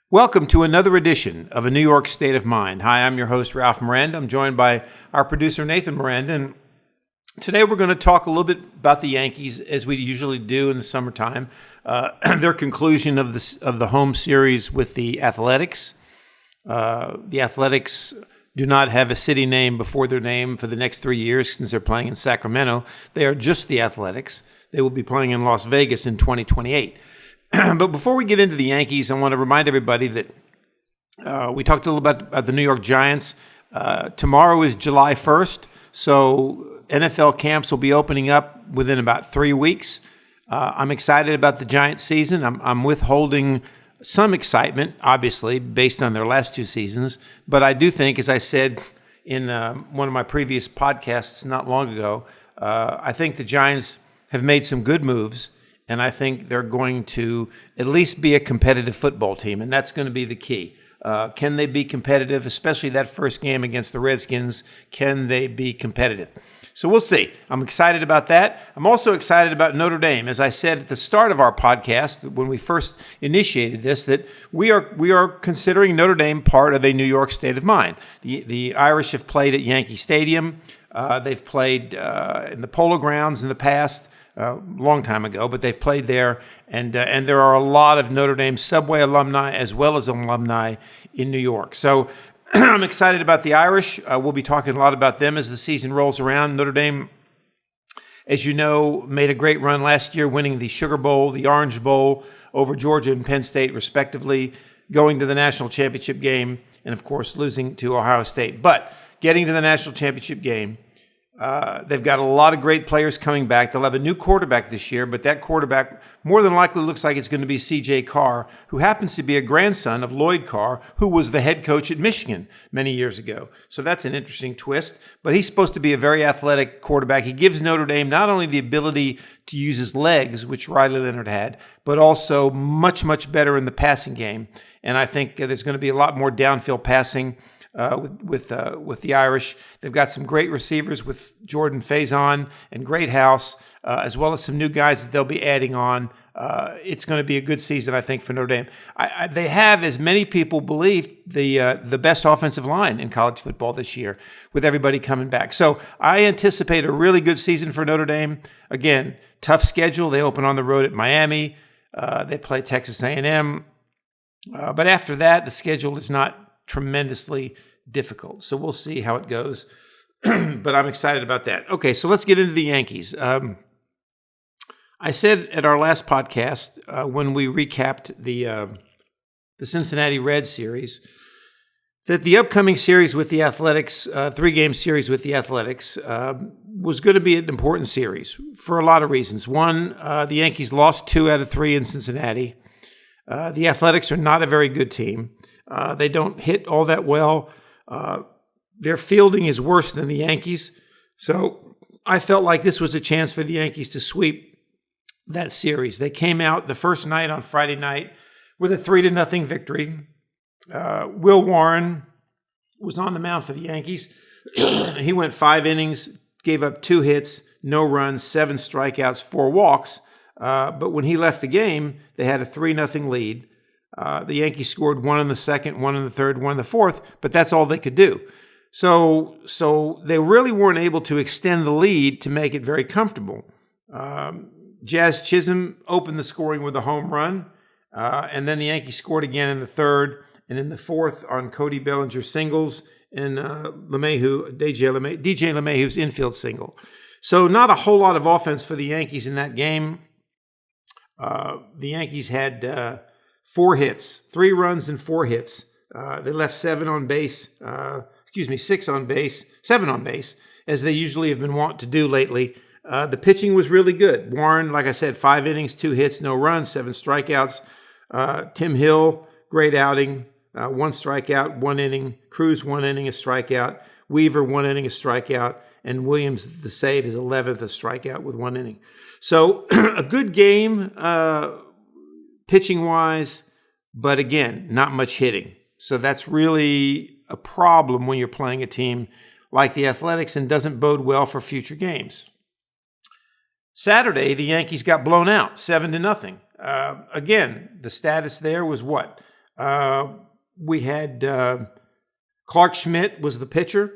Welcome to another edition of A New York State of Mind. Hi, I'm your host, Ralph Miranda. I'm joined by our producer, Nathan Miranda. And today we're going to talk a little bit about the Yankees, as we usually do in the summertime. Their conclusion of the home series with the Athletics. The Athletics do not have a city name before their name for the next 3 years since they're playing in Sacramento. They are just the Athletics. They will be playing in Las Vegas in 2028. But before we get into the Yankees, I want to remind everybody that we talked a little bit about the New York Giants. Tomorrow is July 1st, so NFL camps will be opening up within about 3 weeks. I'm excited about the Giants season. I'm withholding some excitement, obviously, based on their last two seasons. But I do think, as I said in one of my previous podcasts not long ago, I think the Giants have made some good moves. And I think they're going to at least be a competitive football team, and that's going to be the key. Can they be competitive, especially that first game against the Redskins? Can they be competitive? So we'll see. I'm excited about that. I'm also excited about Notre Dame. As I said at the start of our podcast, when we first initiated this, that we are considering Notre Dame part of a New York State of Mind. The Irish have played at Yankee Stadium. They've played in the Polo Grounds in the past. Long time ago, but they've played there, and there are a lot of Notre Dame Subway alumni as well as alumni in New York. So I'm excited about the Irish. We'll be talking a lot about them as the season rolls around. Notre Dame, as you know, made a great run last year, winning the Sugar Bowl, the Orange Bowl over Georgia and Penn State, respectively, going to the national championship game, and of course losing to Ohio State. But getting to the national championship game, they've got a lot of great players coming back. They'll have a new quarterback this year, but that quarterback more than likely looks like it's going to be C.J. Carr, who happens to be a grandson of Lloyd Carr, who was the head coach at Michigan many years ago. So that's an interesting twist. But he's supposed to be a very athletic quarterback. He gives Notre Dame not only the ability to use his legs, which Riley Leonard had, but also much, much better in the passing game. And I think there's going to be a lot more downfield passing with the Irish. They've got some great receivers with Jordan Faison and Greathouse, as well as some new guys that they'll be adding on. It's going to be a good season, I think, for Notre Dame. They have, as many people believe, the best offensive line in college football this year, with everybody coming back. So I anticipate a really good season for Notre Dame. Again, tough schedule. They open on the road at Miami. They play Texas A&M. But after that, the schedule is not tremendously difficult. So we'll see how it goes. But I'm excited about that. Okay, so let's get into the Yankees. I said at our last podcast, when we recapped the Cincinnati Reds series, that the upcoming series with the Athletics, 3-game series with the Athletics, was going to be an important series for a lot of reasons. One, the Yankees lost 2 out of 3 in Cincinnati. The Athletics are not a very good team. They don't hit all that well. Their fielding is worse than the Yankees. So I felt like this was a chance for the Yankees to sweep that series. They came out the first night on Friday night with a 3-0 victory. Will Warren was on the mound for the Yankees. He went 5 innings, gave up 2 hits, no runs, 7 strikeouts, 4 walks. But when he left the game, they had a 3-0 lead. The Yankees scored 1 in the second, 1 in the third, 1 in the fourth, but that's all they could do. So they really weren't able to extend the lead to make it very comfortable. Jazz Chisholm opened the scoring with a home run, and then the Yankees scored again in the third and in the fourth on Cody Bellinger's singles and DJ LeMahieu's infield single. So not a whole lot of offense for the Yankees in that game. The Yankees had 4 hits, 3 runs and 4 hits. They left 7 on base, 7 on base, as they usually have been wont to do lately. The pitching was really good. Warren, like I said, 5 innings, 2 hits, no runs, 7 strikeouts. Tim Hill, great outing, 1 strikeout, 1 inning. Cruz, 1 inning, a strikeout. Weaver, 1 inning, a strikeout. And Williams, the save, his 11th, a strikeout with 1 inning. So a good game pitching-wise, but again, not much hitting. So that's really a problem when you're playing a team like the Athletics and doesn't bode well for future games. Saturday, the Yankees got blown out, 7-0. Again, the status there was what? We had Clark Schmidt was the pitcher.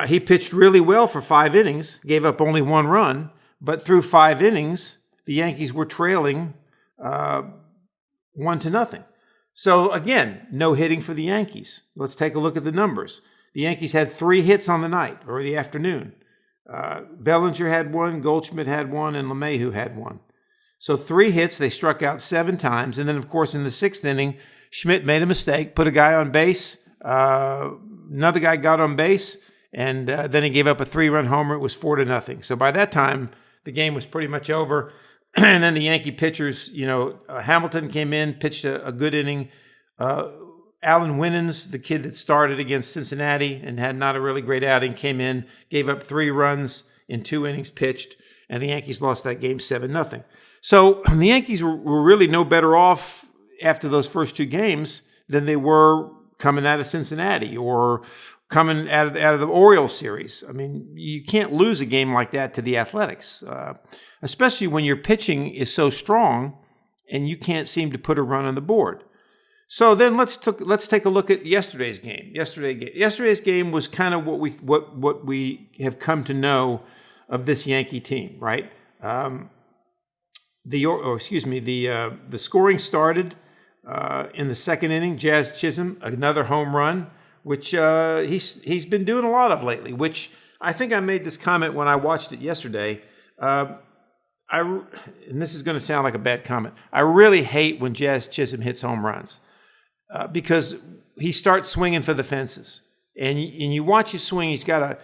He pitched really well for 5 innings, gave up only 1 run, but through 5 innings, the Yankees were trailing 1-0. So again, no hitting for the Yankees. Let's take a look at the numbers. The Yankees had 3 hits on the night or the afternoon. Bellinger had 1, Goldschmidt had 1, and LeMahieu had 1. So 3 hits, they struck out 7 times. And then, of course, in the 6th inning, Schmidt made a mistake, put a guy on base. Another guy got on base, and then he gave up a 3-run homer. It was 4-0. So by that time, the game was pretty much over. And then the Yankee pitchers, Hamilton came in, pitched a good inning. Alan Winans, the kid that started against Cincinnati and had not a really great outing, came in, gave up 3 runs in 2 innings pitched, and the Yankees lost that game 7-0. So the Yankees were really no better off after those first 2 games than they were coming out of Cincinnati or coming out of the Orioles series. I mean, you can't lose a game like that to the Athletics, especially when your pitching is so strong and you can't seem to put a run on the board. So then let's take a look at yesterday's game. Yesterday's game was kind of what we have come to know of this Yankee team, right? The scoring started in the 2nd inning. Jazz Chisholm, another home run, which he's been doing a lot of lately. Which I think I made this comment when I watched it yesterday. And this is going to sound like a bad comment. I really hate when Jazz Chisholm hits home runs. Because he starts swinging for the fences, and you watch his swing. He's kind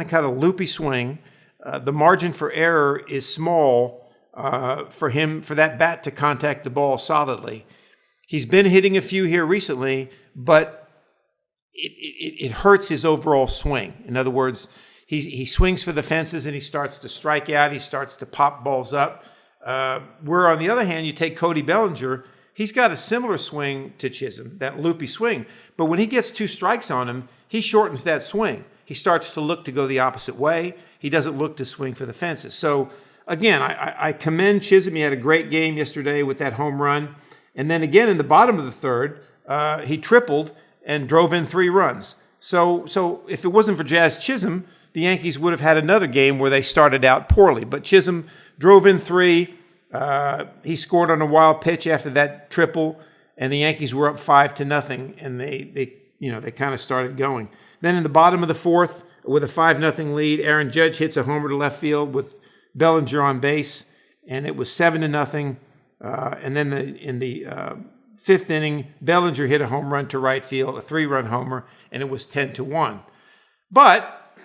of got a loopy swing. The margin for error is small for that bat to contact the ball solidly. He's been hitting a few here recently, but it hurts his overall swing. In other words, he swings for the fences and he starts to strike out. He starts to pop balls up. Where on the other hand, you take Cody Bellinger. He's got a similar swing to Chisholm, that loopy swing. But when he gets 2 strikes on him, he shortens that swing. He starts to look to go the opposite way. He doesn't look to swing for the fences. So, again, I commend Chisholm. He had a great game yesterday with that home run. And then again in the bottom of the 3rd, he tripled and drove in 3 runs. So if it wasn't for Jazz Chisholm, the Yankees would have had another game where they started out poorly. But Chisholm drove in 3. He scored on a wild pitch after that triple, and the Yankees were up 5-0, and they kind of started going. Then in the bottom of the 4th, with a 5-0 lead, Aaron Judge hits a homer to left field with Bellinger on base, and it was 7-0. And then in the 5th inning, Bellinger hit a home run to right field, a 3-run homer, and it was 10-1. But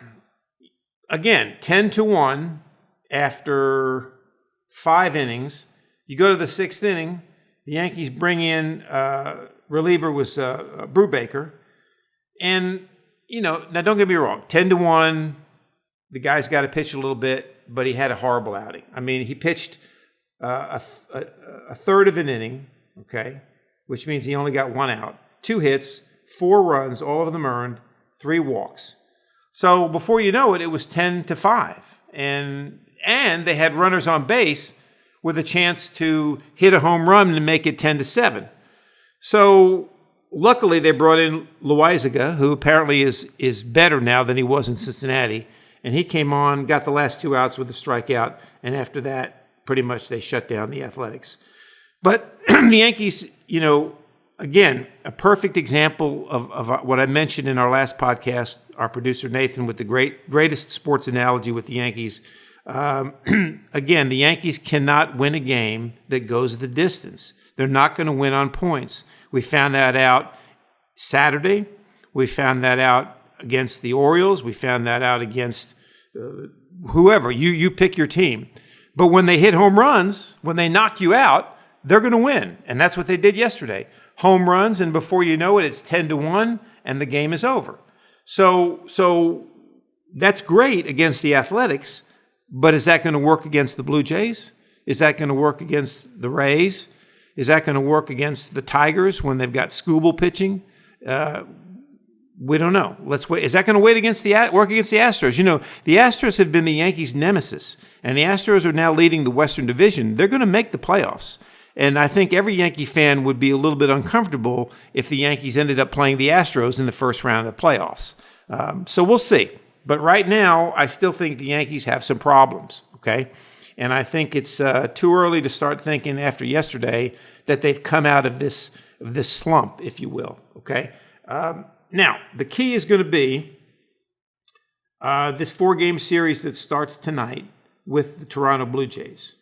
again, 10-1 after 5 innings. You go to the 6th inning, the Yankees bring in reliever was Brubaker. And, now don't get me wrong, 10-1, the guy's got to pitch a little bit, but he had a horrible outing. I mean, he pitched a 1/3 of an inning, okay, which means he only got 1 out, 2 hits, 4 runs, all of them earned, 3 walks. So before you know it, it was 10-5. And they had runners on base with a chance to hit a home run and make it 10-7. So luckily they brought in Loaizaga, who apparently is better now than he was in Cincinnati. And he came on, got the last 2 outs with a strikeout. And after that, pretty much they shut down the Athletics. But the Yankees, again, a perfect example of what I mentioned in our last podcast, our producer Nathan with the greatest sports analogy with the Yankees. Again, the Yankees cannot win a game that goes the distance. They're not going to win on points. We found that out Saturday. We found that out against the Orioles. We found that out against whoever. You pick your team. But when they hit home runs, when they knock you out, they're going to win. And that's what they did yesterday. Home runs, and before you know it, it's 10-1, and the game is over. So that's great against the Athletics. But is that going to work against the Blue Jays? Is that going to work against the Rays? Is that going to work against the Tigers when they've got Skubal pitching? We don't know. Let's wait. Is that going to work against the Astros? The Astros have been the Yankees' nemesis, and the Astros are now leading the Western Division. They're going to make the playoffs. And I think every Yankee fan would be a little bit uncomfortable if the Yankees ended up playing the Astros in the first round of the playoffs. So we'll see. But right now, I still think the Yankees have some problems, okay? And I think it's too early to start thinking after yesterday that they've come out of this slump, if you will, okay? Now, the key is going to be this 4-game series that starts tonight with the Toronto Blue Jays.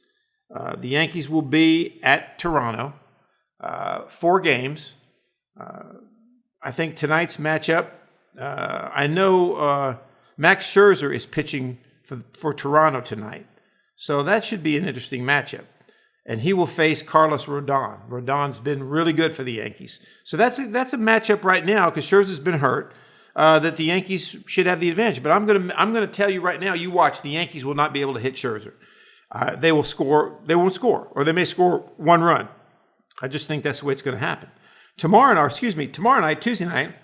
The Yankees will be at Toronto, 4 games. I think tonight's matchup, I know Max Scherzer is pitching for Toronto tonight. So that should be an interesting matchup. And he will face Carlos Rodon. Rodon's been really good for the Yankees. So that's a matchup right now because Scherzer's been hurt. That the Yankees should have the advantage. But I'm gonna tell you right now, you watch, the Yankees will not be able to hit Scherzer. They won't score, or they may score 1 run. I just think that's the way it's going to happen. Tomorrow night, Tuesday night,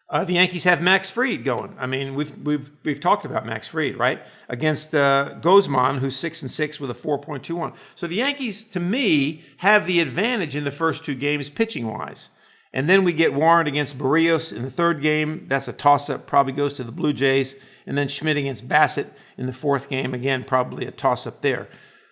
the Yankees have Max Fried going. I mean, we've talked about Max Fried, right? Against Guzman, who's 6-6 with a 4.21. So the Yankees, to me, have the advantage in the first 2 games pitching-wise. And then we get Warren against Barrios in the 3rd game. That's a toss-up, probably goes to the Blue Jays. And then Schmidt against Bassett in the 4th game. Again, probably a toss-up there.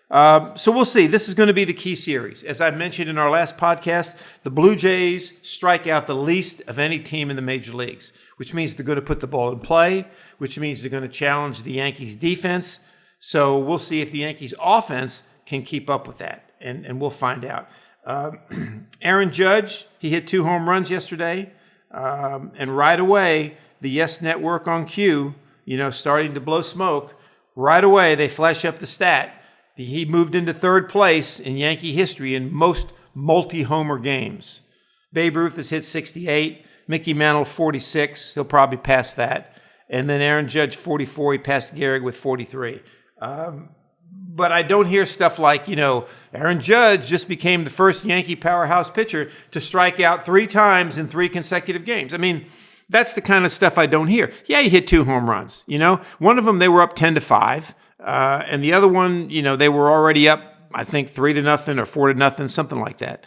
So we'll see. This is going to be the key series. As I mentioned in our last podcast, the Blue Jays strike out the least of any team in the major leagues, which means they're going to put the ball in play, which means they're going to challenge the Yankees' defense. So we'll see if the Yankees' offense can keep up with that, and we'll find out. Aaron Judge, he hit 2 home runs yesterday, and right away, the Yes Network on cue, starting to blow smoke, right away they flash up the stat. He moved into 3rd place in Yankee history in most multi-homer games. Babe Ruth has hit 68, Mickey Mantle 46, he'll probably pass that, and then Aaron Judge 44, he passed Gehrig with 43. But I don't hear stuff like, Aaron Judge just became the first Yankee powerhouse pitcher to strike out 3 times in 3 consecutive games. I mean, that's the kind of stuff I don't hear. Yeah, he hit 2 home runs. One of them they were up 10-5, and the other one, they were already up, I think 3-0 or 4-0, something like that.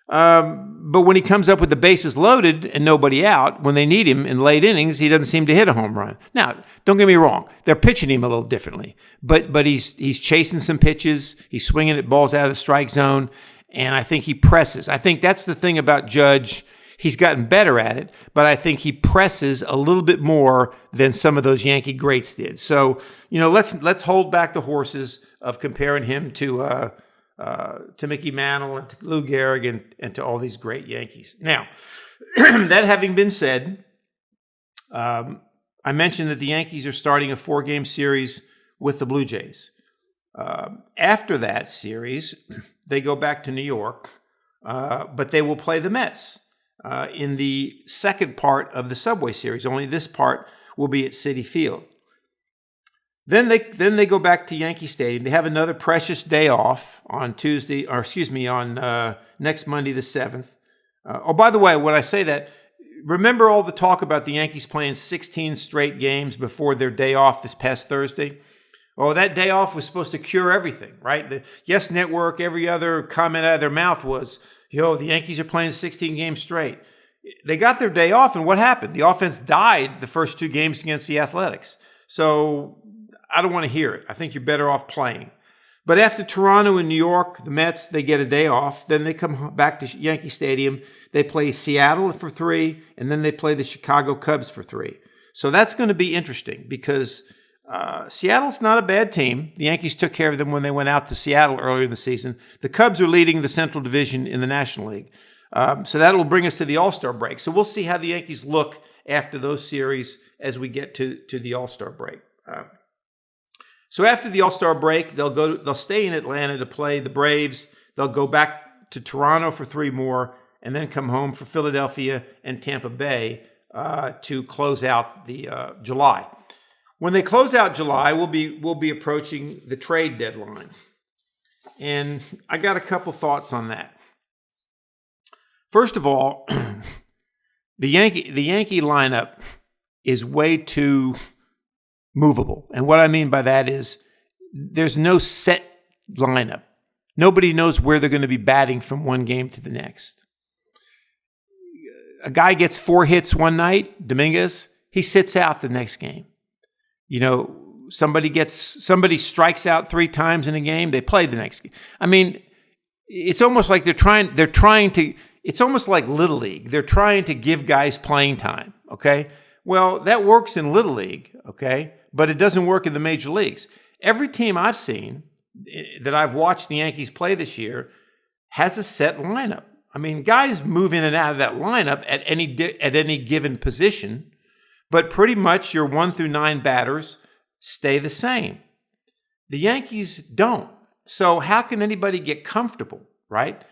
But when he comes up with the bases loaded and nobody out, when they need him in late innings, he doesn't seem to hit a home run. Now, don't get me wrong. They're pitching him a little differently. But he's chasing some pitches. He's swinging at balls out of the strike zone. And I think he presses. I think that's the thing about Judge. He's gotten better at it, but I think he presses a little bit more than some of those Yankee greats did. So, let's hold back the horses of comparing him to Mickey Mantle and to Lou Gehrig and to all these great Yankees. Now, that having been said, I mentioned that the Yankees are starting a 4-game series with the Blue Jays. After that series, they go back to New York, but they will play the Mets in the second part of the Subway Series. Only this part will be at Citi Field. Then they go back to Yankee Stadium. They have another precious day off on next Monday the 7th. By the way, when I say that, remember all the talk about the Yankees playing 16 straight games before their day off this past Thursday? Oh, that day off was supposed to cure everything, right? The Yes Network, every other comment out of their mouth was, the Yankees are playing 16 games straight. They got their day off, and what happened? The offense died the first 2 games against the Athletics. So I don't want to hear it. I think you're better off playing. But after Toronto and New York, the Mets, they get a day off. Then they come back to Yankee Stadium. They play Seattle for 3, and then they play the Chicago Cubs for 3. So that's going to be interesting because Seattle's not a bad team. The Yankees took care of them when they went out to Seattle earlier in the season. The Cubs are leading the Central Division in the National League. So that will bring us to the All-Star break. So we'll see how the Yankees look after those series as we get to the All-Star break. So after the All-Star break, they'll stay in Atlanta to play the Braves. They'll go back to Toronto for 3 more, and then come home for Philadelphia and Tampa Bay to close out the July. When they close out July, we'll be approaching the trade deadline, and I got a couple thoughts on that. First of all, the Yankee lineup is way too movable. And what I mean by that is there's no set lineup. Nobody knows where they're going to be batting from one game to the next. A guy gets 4 hits one night, Dominguez, he sits out the next game. Somebody strikes out 3 times in a game, they play the next game. I mean, it's almost like they're trying to, it's almost like Little League. They're trying to give guys playing time, okay? Well, that works in Little League, okay? But it doesn't work in the major leagues. Every team I've seen that I've watched the Yankees play this year has a set lineup. I mean, guys move in and out of that lineup at any given position, but pretty much your 1 through 9 batters stay the same. The Yankees don't. So how can anybody get comfortable, right?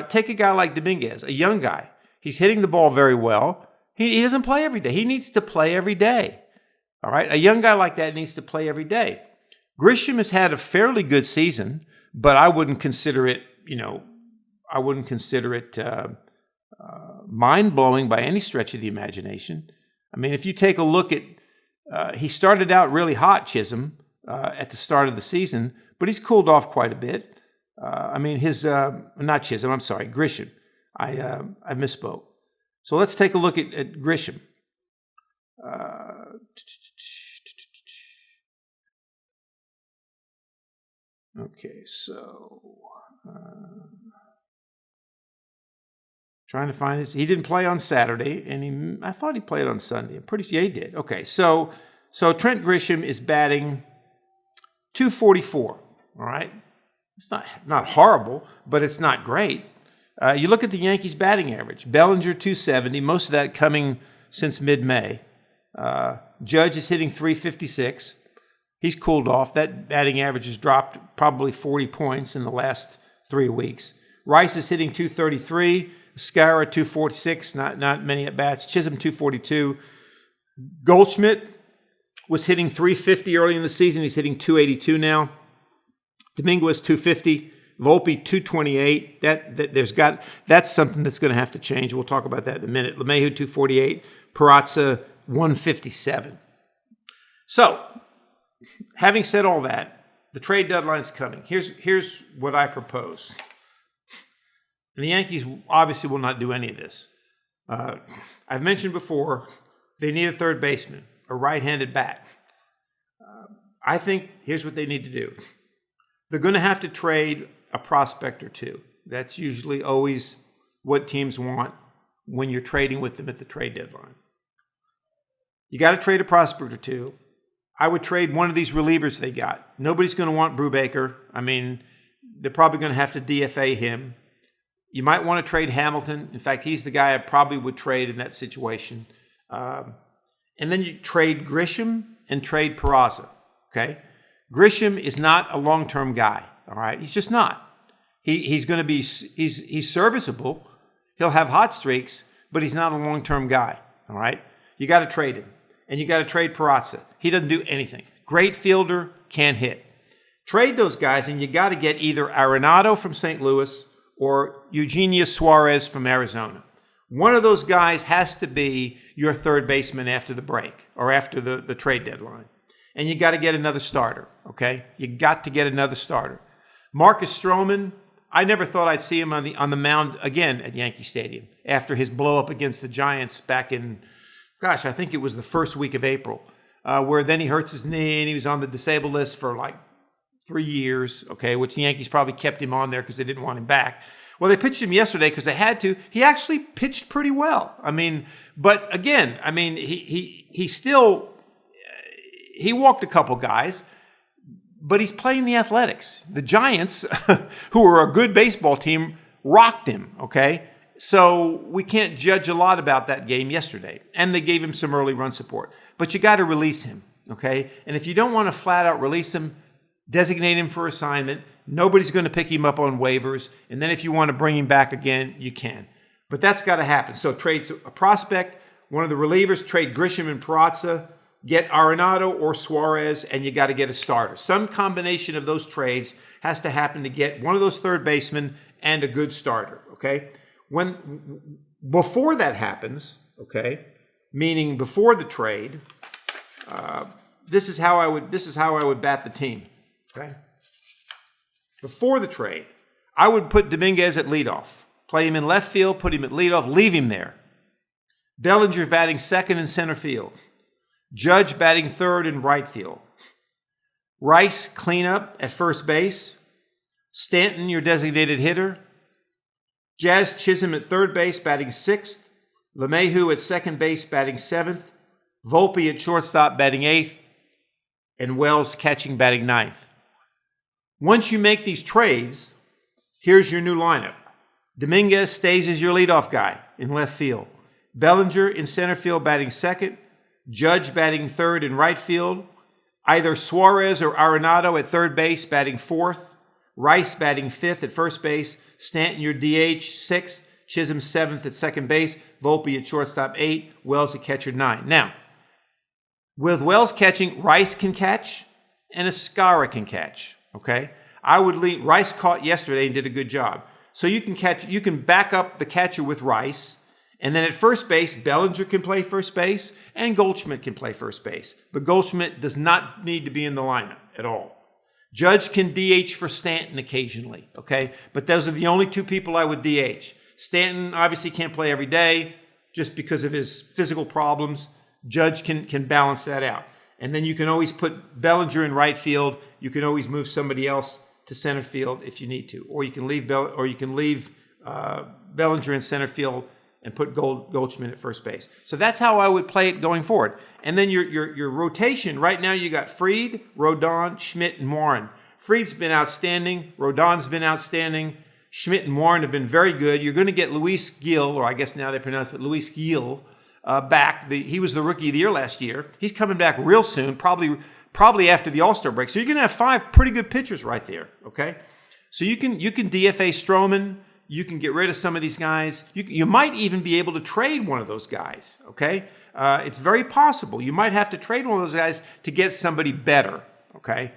Take a guy like Dominguez, a young guy. He's hitting the ball very well. He doesn't play every day. He needs to play every day, all right? A young guy like that needs to play every day. Grisham has had a fairly good season, but I wouldn't consider it, mind-blowing by any stretch of the imagination. I mean, if you take a look at, he started out really hot, Chisholm, at the start of the season, but he's cooled off quite a bit. Not Chisholm, I'm sorry, Grisham. I misspoke. So let's take a look at Grisham. Okay, so trying to find his. He didn't play on Saturday, and I thought he played on Sunday. I'm pretty sure he did. Okay, so Trent Grisham is batting .244. All right, it's not horrible, but it's not great. You look at the Yankees' batting average. Bellinger .270, most of that coming since mid-May. Judge is hitting .356. He's cooled off. That batting average has dropped probably 40 points in the last 3 weeks. Rice is hitting .233. Scara .246. Not many at bats. Chisholm .242. Goldschmidt was hitting .350 early in the season. He's hitting .282 now. Dominguez .250. Volpe .228. That's something that's going to have to change. We'll talk about that in a minute. LeMahieu .248. Peraza .157. So, having said all that, the trade deadline's coming. Here's what I propose. And the Yankees obviously will not do any of this. I've mentioned before, they need a third baseman, a right-handed bat. I think here's what they need to do. They're going to have to trade a prospect or two. That's usually always what teams want when you're trading with them at the trade deadline. You got to trade a prospect or two. I would trade one of these relievers they got. Nobody's going to want Brubaker. I mean, they're probably going to have to DFA him. You might want to trade Hamilton. In fact, he's the guy I probably would trade in that situation. And then you trade Grisham and trade Peraza, okay? Grisham is not a long-term guy, all right? He's just not. He's going to be, he's serviceable. He'll have hot streaks, but he's not a long-term guy, all right? You got to trade him. And you got to trade Peraza. He doesn't do anything. Great fielder, can't hit. Trade those guys, and you got to get either Arenado from St. Louis or Eugenio Suarez from Arizona. One of those guys has to be your third baseman after the break or after the trade deadline. And you got to get another starter, okay? You got to get another starter. Marcus Stroman, I never thought I'd see him on the mound again at Yankee Stadium after his blow-up against the Giants back in, I think it was the first week of April, where then he hurts his knee and he was on the disabled list for like 3 years, okay, which the Yankees probably kept him on there because they didn't want him back. Well, they pitched him yesterday because they had to. He actually pitched pretty well. I mean, but again, I mean, he still, he walked a couple guys, but he's playing the Athletics. The Giants, who are a good baseball team, rocked him, okay? So we can't judge a lot about that game yesterday. And they gave him some early run support. But you got to release him, okay? And if you don't want to flat out release him, designate him for assignment. Nobody's going to pick him up on waivers. And then if you want to bring him back again, you can. But that's got to happen. So trade a prospect, one of the relievers, trade Grisham and Peraza, get Arenado or Suarez, and you got to get a starter. Some combination of those trades has to happen to get one of those third basemen and a good starter, okay? Before that happens, okay, meaning before the trade, this is how I would bat the team, okay? before the trade, I would put Dominguez at leadoff, play him in left field, put him at leadoff, leave him there. Bellinger batting second in center field. Judge batting third in right field. Rice cleanup at first base. Stanton, your designated hitter. Jazz Chisholm at third base, batting sixth. LeMahieu at second base, batting seventh. Volpe at shortstop, batting eighth. And Wells catching, batting ninth. Once you make these trades, here's your new lineup. Dominguez stays as your leadoff guy in left field. Bellinger in center field, batting second. Judge batting third in right field. Either Suarez or Arenado at third base, batting fourth. Rice batting fifth at first base. Stanton, your DH, sixth. Chisholm, seventh at second base. Volpe at shortstop, 8. Wells at catcher, 9. Now, with Wells catching, Rice can catch and Escara can catch, okay? I would lead. Rice caught yesterday and did a good job. So you can back up the catcher with Rice. And then at first base, Bellinger can play first base and Goldschmidt can play first base. But Goldschmidt does not need to be in the lineup at all. Judge can DH for Stanton occasionally, okay? But those are the only two people I would DH. Stanton obviously can't play every day just because of his physical problems. Judge can balance that out. And then you can always put Bellinger in right field. You can always move somebody else to center field if you need to. Or you can leave Bellinger in center field and put Goldschmidt at first base. So that's how I would play it going forward. And then your rotation, right now you got Fried, Rodon, Schmidt, and Warren. Fried's been outstanding. Rodon's been outstanding. Schmidt and Warren have been very good. You're going to get Luis Gil, or I guess now they pronounce it Luis Gil, back. He was the Rookie of the Year last year. He's coming back real soon, probably after the All-Star break. So you're going to have 5 pretty good pitchers right there, okay? So you can DFA Stroman. You can get rid of some of these guys. You might even be able to trade one of those guys, okay? It's very possible. You might have to trade one of those guys to get somebody better, okay?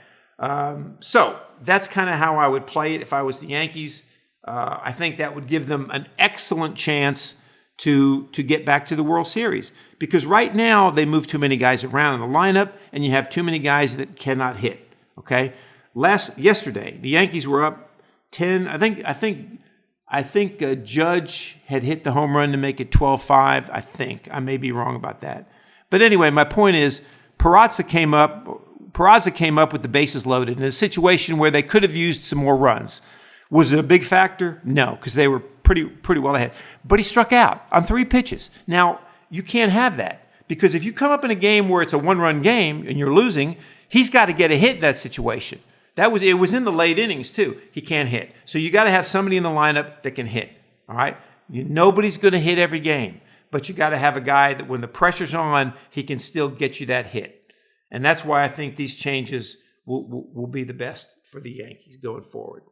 So that's kind of how I would play it if I was the Yankees. I think that would give them an excellent chance to get back to the World Series. Because right now, they move too many guys around in the lineup, and you have too many guys that cannot hit, okay? Yesterday, the Yankees were up 10. I think Judge had hit the home run to make it 12-5, I think. I may be wrong about that. But anyway, my point is, Peraza came up with the bases loaded in a situation where they could have used some more runs. Was it a big factor? No, because they were pretty well ahead. But he struck out on 3 pitches. Now, you can't have that, because if you come up in a game where it's a 1-run game and you're losing, he's got to get a hit in that situation. It was in the late innings, too. He can't hit. So you got to have somebody in the lineup that can hit, all right? Nobody's going to hit every game, but you got to have a guy that when the pressure's on, he can still get you that hit. And that's why I think these changes will be the best for the Yankees going forward.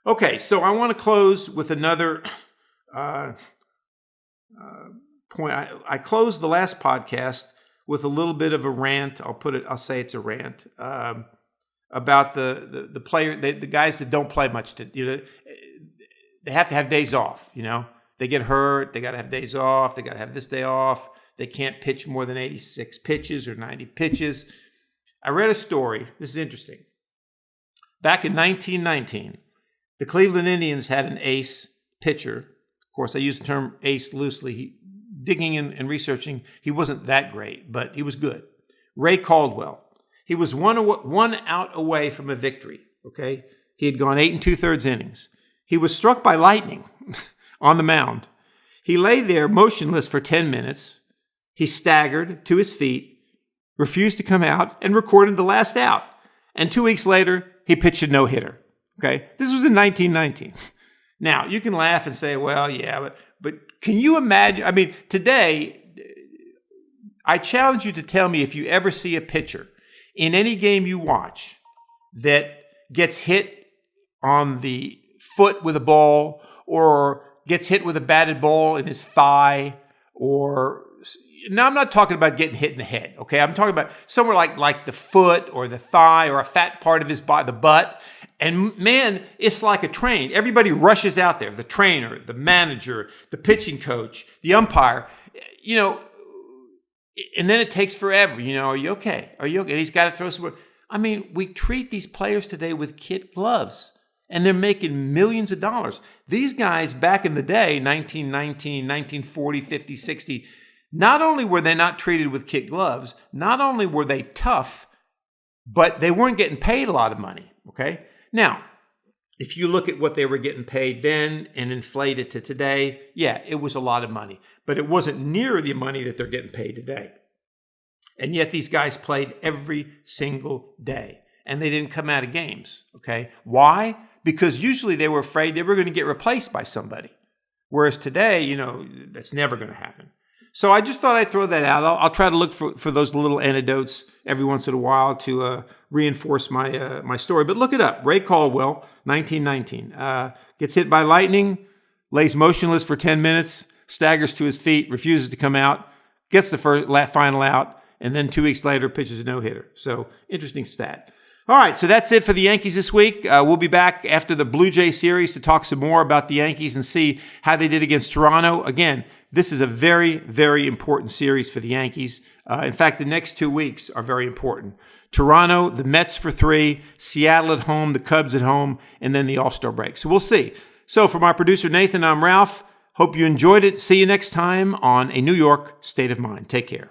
Okay, so I want to close with another point. I closed the last podcast with a little bit of a rant. I'll say it's a rant. About the player, the guys that don't play much. They have to have days off. They get hurt. They got to have days off. They got to have this day off. They can't pitch more than 86 pitches or 90 pitches. I read a story. This is interesting. Back in 1919, the Cleveland Indians had an ace pitcher. Of course, I use the term ace loosely. Digging and researching, he wasn't that great, but he was good. Ray Caldwell. He was one out away from a victory, okay? He had gone 8 2/3 innings. He was struck by lightning on the mound. He lay there motionless for 10 minutes. He staggered to his feet, refused to come out, and recorded the last out. And 2 weeks later, he pitched a no-hitter, okay? This was in 1919. Now, you can laugh and say, well, yeah, but can you imagine? I mean, today, I challenge you to tell me if you ever see a pitcher in any game you watch that gets hit on the foot with a ball or gets hit with a batted ball in his thigh now I'm not talking about getting hit in the head, okay? I'm talking about somewhere like the foot or the thigh or a fat part of his body, the butt. And man, it's like a train. Everybody rushes out there, the trainer, the manager, the pitching coach, the umpire, and then it takes forever. Are you okay? Are you okay? And he's got to throw some. I mean, we treat these players today with kid gloves, and they're making millions of dollars. These guys back in the day, 1919, 1940, 50, 60, not only were they not treated with kid gloves, not only were they tough, but they weren't getting paid a lot of money, okay? Now, if you look at what they were getting paid then and inflate it to today, yeah, it was a lot of money, but it wasn't near the money that they're getting paid today. And yet these guys played every single day, and they didn't come out of games, okay? Why? Because usually they were afraid they were going to get replaced by somebody. Whereas today, that's never going to happen. So I just thought I'd throw that out. I'll try to look for those little anecdotes every once in a while to reinforce my story. But look it up. Ray Caldwell, 1919. Gets hit by lightning, lays motionless for 10 minutes, staggers to his feet, refuses to come out, gets the final out, and then 2 weeks later pitches a no-hitter. So interesting stat. All right, so that's it for the Yankees this week. We'll be back after the Blue Jay series to talk some more about the Yankees and see how they did against Toronto. Again, this is a very, very important series for the Yankees. In fact, the next 2 weeks are very important. Toronto, the Mets for 3, Seattle at home, the Cubs at home, and then the All-Star break. So we'll see. So for my producer, Nathan, I'm Ralph. Hope you enjoyed it. See you next time on A New York State of Mind. Take care.